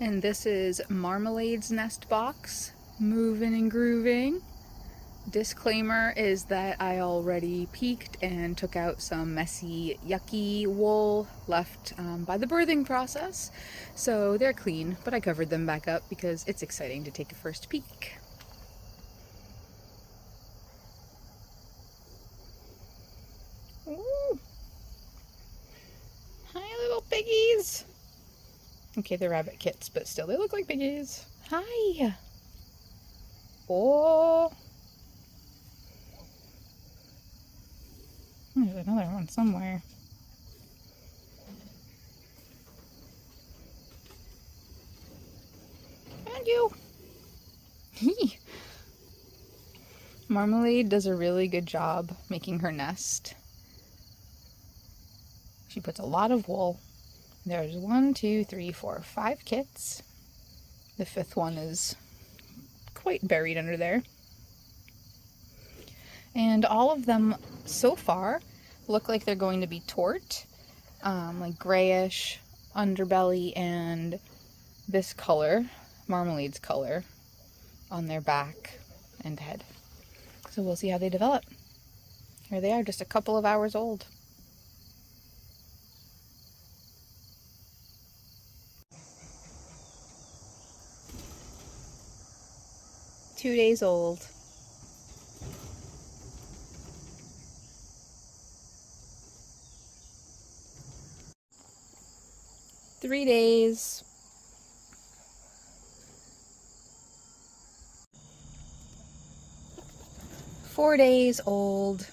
And this is Marmalade's nest box, moving and grooving. Disclaimer is that I already peeked and took out some messy, yucky wool left by the birthing process. So they're clean, but I covered them back up because it's exciting to take a first peek. Ooh. Hi, little piggies. Okay, they're rabbit kits, but still they look like piggies. Hi. Oh. There's another one somewhere. Thank you. Marmalade does a really good job making her nest. She puts a lot of wool. There's 1, 2, 3, 4, 5 kits. The 5th one is quite buried under there. And all of them so far look like they're going to be tort, like grayish underbelly and this color, Marmalade's color, on their back and head. So we'll see how they develop. Here they are, just a couple of hours old. Two days old. Three days. Four days old.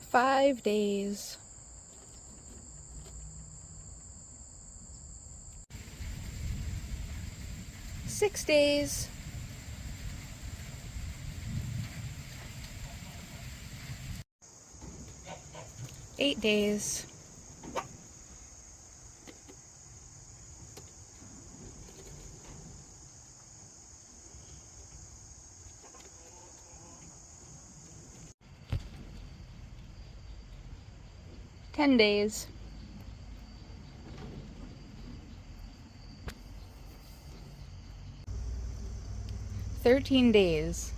Five days. 6 days. 8 days. 10 days. 13 days.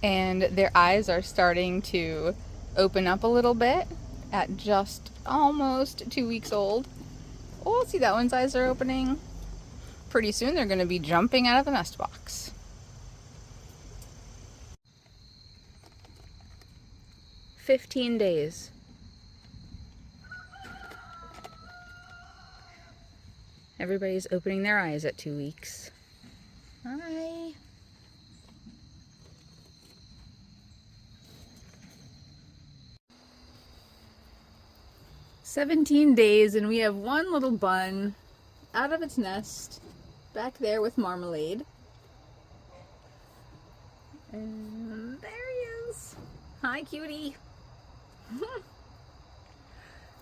And their eyes are starting to open up a little bit at just almost 2 weeks old. Oh, see, that one's eyes are opening. Pretty soon they're going to be jumping out of the nest box. 15 days. Everybody's opening their eyes at 2 weeks. Hi. "17 days and we have one little bun out of its nest back there with Marmalade. And there he is. Hi, cutie.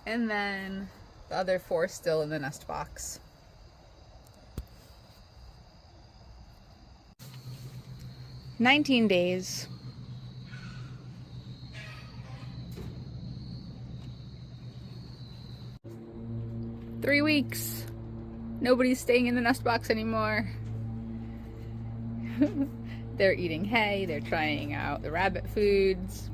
And then the other 4 still in the nest box. 19 days. 3 weeks. Nobody's staying in the nest box anymore. They're eating hay, they're trying out the rabbit foods.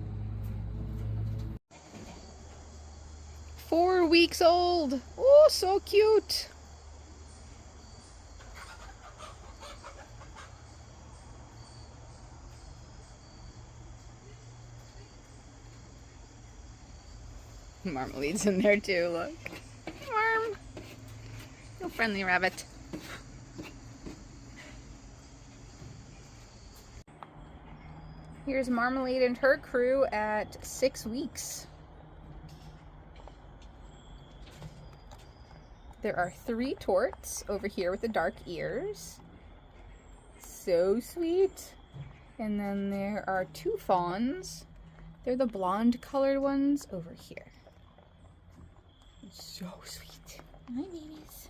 4 weeks old. Oh, so cute. Marmalade's in there too, look. Marm. No friendly rabbit. Here's Marmalade and her crew at 6 weeks. There are 3 torts over here with the dark ears. So sweet. And then there are 2 fawns. They're the blonde colored ones over here. So sweet. Hi, babies.